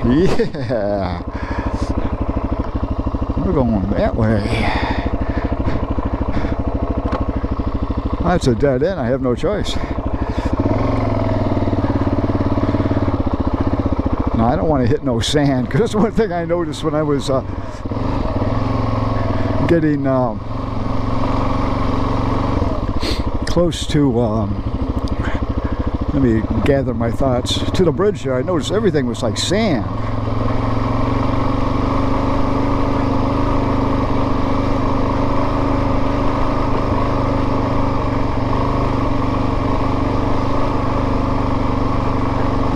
Yeah. We're going that way. That's a dead end. I have no choice. No, I don't want to hit no sand, because that's one thing I noticed when I was getting close to, let me gather my thoughts, to the bridge there. I noticed everything was like sand.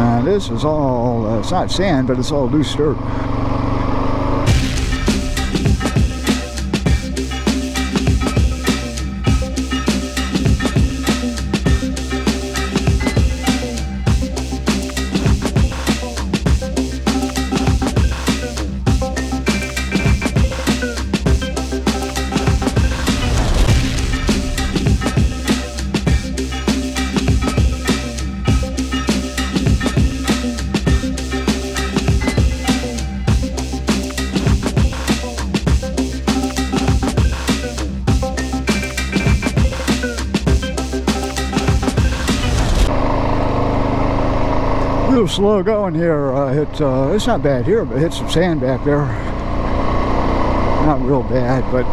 And this is all, it's not sand, but it's all loose dirt. Slow going here. It's not bad here, but hit some sand back there. Not real bad, but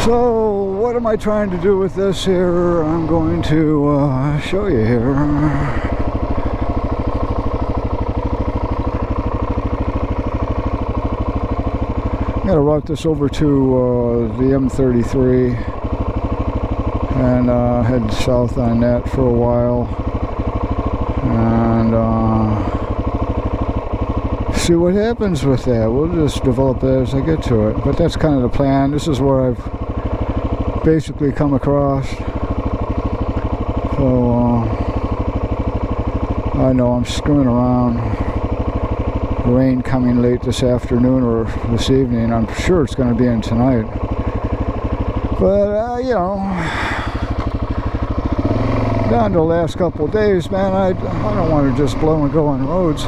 so what am I trying to do with this here? I'm going to show you here. I'm gonna route this over to the M33 and head south on that for a while and see what happens with that. We'll just develop that as I get to it, but that's kind of the plan. This is where I've basically come across, so I know I'm screwing around. Rain coming late this afternoon or this evening. I'm sure it's going to be in tonight, but you know, down to the last couple of days, man, I don't want to just blow and go on roads.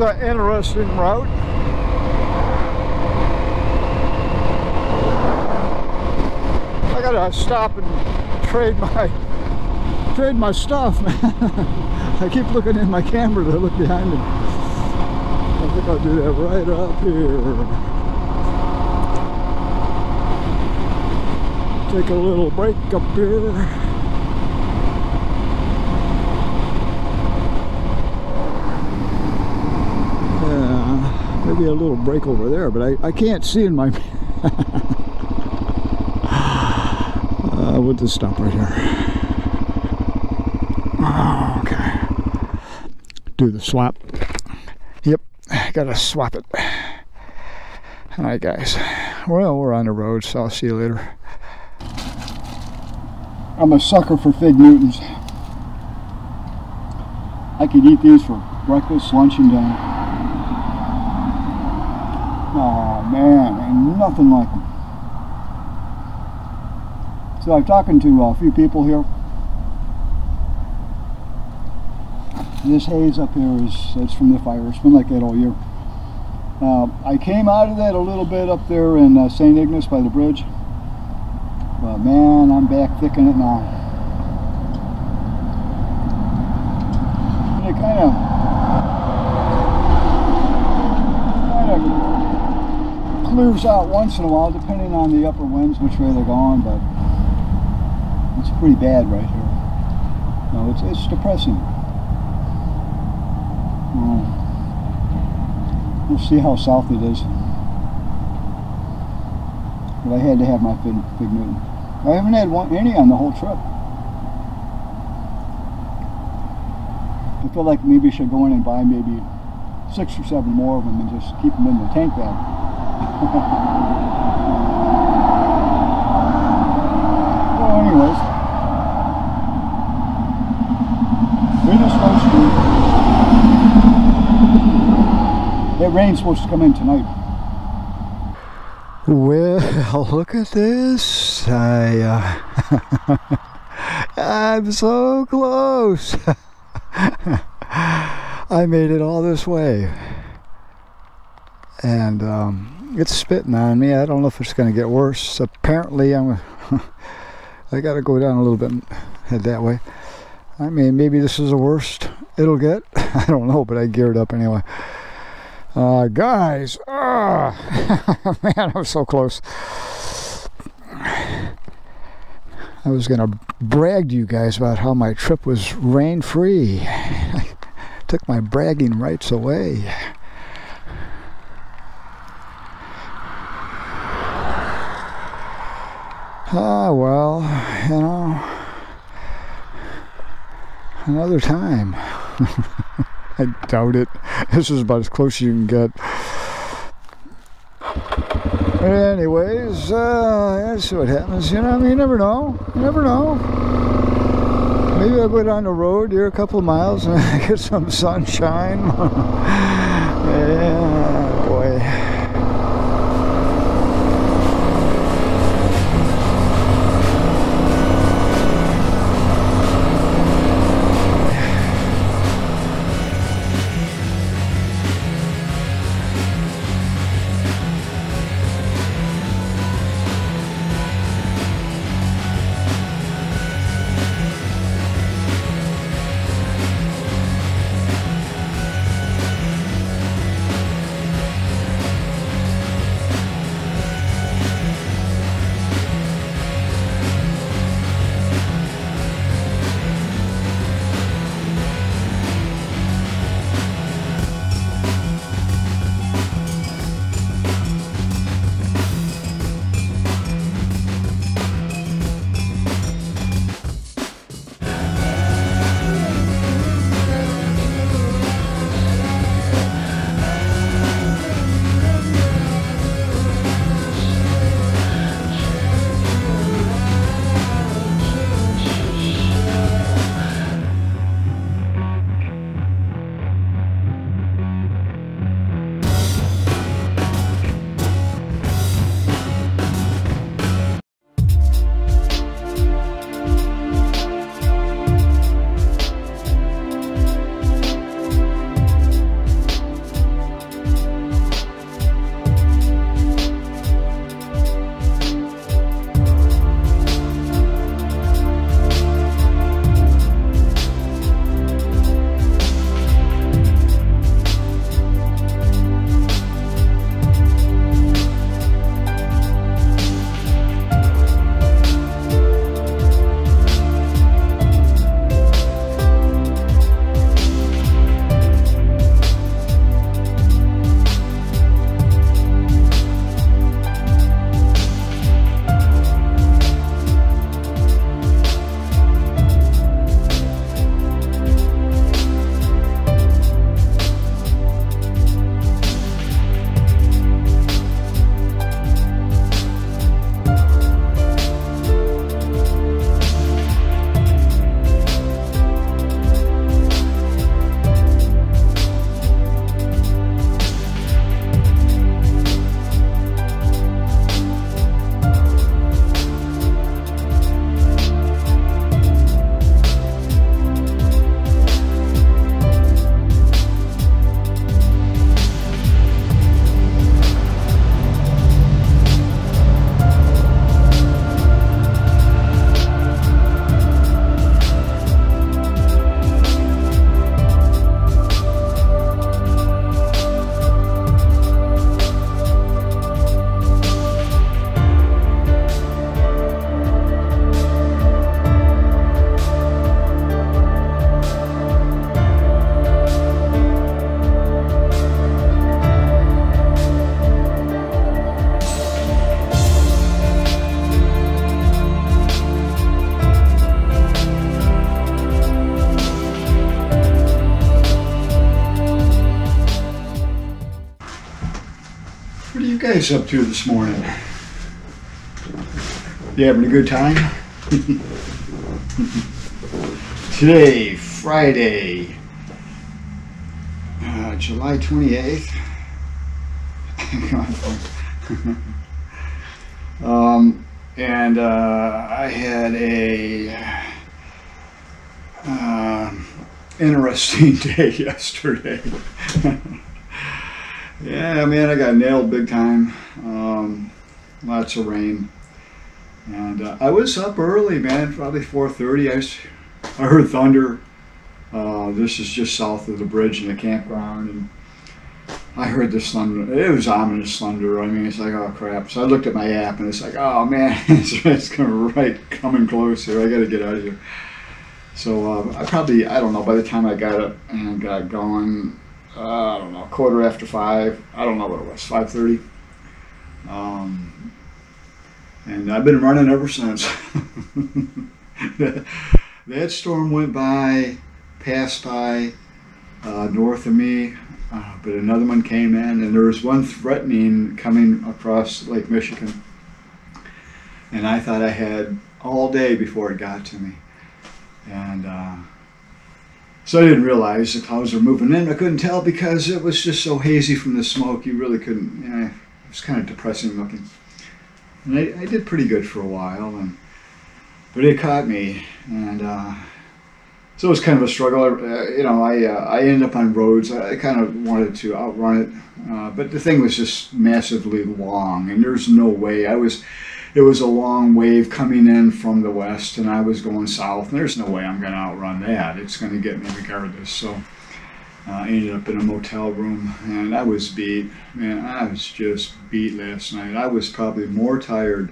An interesting route. I gotta stop and trade my stuff, man. I keep looking in my camera to look behind me. I think I'll do that right up here. Take a little break up here. be a little break over there, but I can't see in my... we'll just stop right here. Okay. Do the swap. Yep, gotta swap it. Alright guys, well, we're on the road, so I'll see you later. I'm a sucker for fig Newtons. I could eat these for breakfast, lunch, and dinner. Oh man, ain't nothing like them. So I'm talking to a few people here. This haze up here it's from the fire. It's been like that all year. I came out of that a little bit up there in St. Ignace by the bridge. But man, I'm back thick in it now. And it kind of clears out once in a while, depending on the upper winds, which way they're going, but it's pretty bad right here. No, it's depressing. We'll see how south it is. But I had to have my fig Newton. I haven't had any on the whole trip. I feel like maybe I should go in and buy maybe 6 or 7 more of them and just keep them in the tank bag. Well, anyways, we just roast through. That rain's supposed to come in tonight. Well, look at this. I'm so close. I made it all this way. And it's spitting on me. I don't know if it's going to get worse. Apparently, I got to go down a little bit and head that way. I mean, maybe this is the worst it'll get. I don't know, but I geared up anyway. Guys, man, I'm so close. I was gonna brag to you guys about how my trip was rain-free. I took my bragging rights away. Well, you know, another time. I doubt it. This is about as close as you can get. Anyways, let's see what happens. You know, I mean, you never know. You never know. Maybe I'll go down the road here a couple of miles and get some sunshine. Yeah, boy. What are you guys up to this morning? You having a good time? Today, Friday, July 28th. And I had a interesting day yesterday. Yeah, man, I got nailed big time. Lots of rain. And I was up early, man, probably 4:30. I heard thunder. This is just south of the bridge in the campground, and I heard this thunder. It was ominous thunder. I mean, it's like, oh crap. So I looked at my app, and it's like, oh man, it's coming close here. I got to get out of here. So I don't know, by the time I got up and got going, I don't know, 5:15. I don't know what it was, 5:30. And I've been running ever since. That storm went by, passed by north of me, but another one came in, and there was one threatening coming across Lake Michigan. And I thought I had all day before it got to me. And so I didn't realize the clouds were moving in. I couldn't tell because it was just so hazy from the smoke. You really couldn't, it was kind of depressing looking. And I did pretty good for a while, but it caught me, and so it was kind of a struggle. I ended up on roads. I kind of wanted to outrun it, but the thing was just massively long, and there's no way. It was a long wave coming in from the west, and I was going south, and there's no way I'm going to outrun that. It's going to get me regardless. So I ended up in a motel room, and I was beat. Man, I was just beat last night. I was probably more tired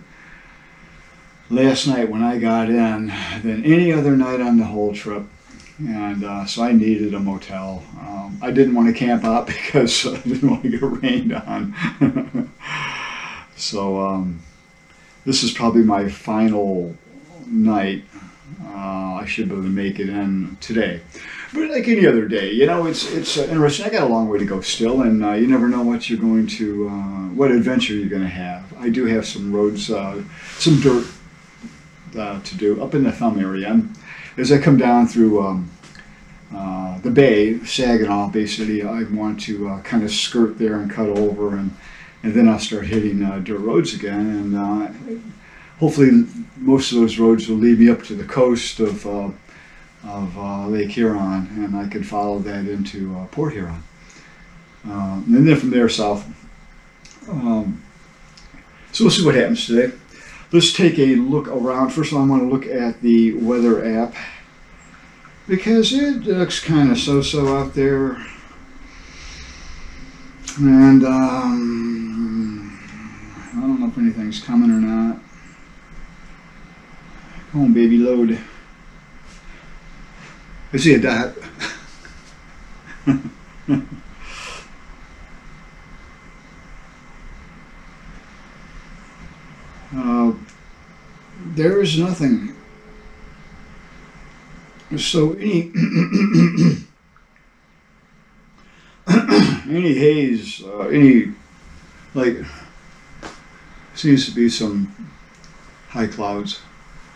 last night when I got in than any other night on the whole trip. And so I needed a motel. I didn't want to camp out because I didn't want to get rained on. So this is probably my final night. I should be able to make it in today. But like any other day, it's interesting. I got a long way to go still, and you never know what you're going to, what adventure you're going to have. I do have some roads, some dirt to do up in the Thumb area. And as I come down through the bay, Saginaw, basically, I want to kind of skirt there and cut over, and then I'll start hitting dirt roads again. And hopefully most of those roads will lead me up to the coast of Lake Huron, and I can follow that into Port Huron. And then from there south. So we'll see what happens today. Let's take a look around. First of all, I want to look at the weather app, because it looks kind of so-so out there. And I don't know if anything's coming or not. Come on, baby, load. I see a dot. There is nothing. So any any haze, seems to be some high clouds.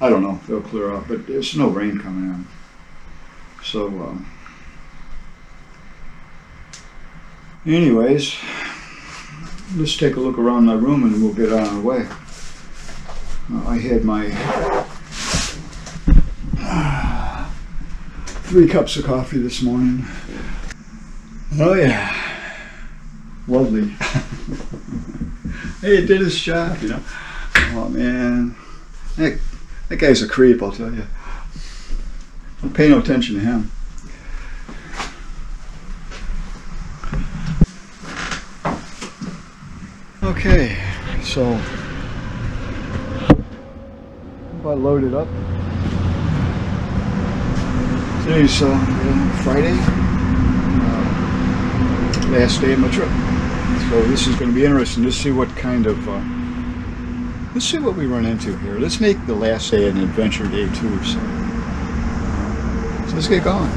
I don't know if they'll clear up, but there's no rain coming in. So, anyways, let's take a look around my room and we'll get on our way. I had my 3 cups of coffee this morning. Oh yeah, lovely. Hey, it did its job, Oh man, that guy's a creep, I'll tell you. Don't pay no attention to him. Okay, so if I load it up. Today's Friday, last day of my trip. So this is going to be interesting to see what kind of, let's see what we run into here. Let's make the last day an adventure day too. So let's get going.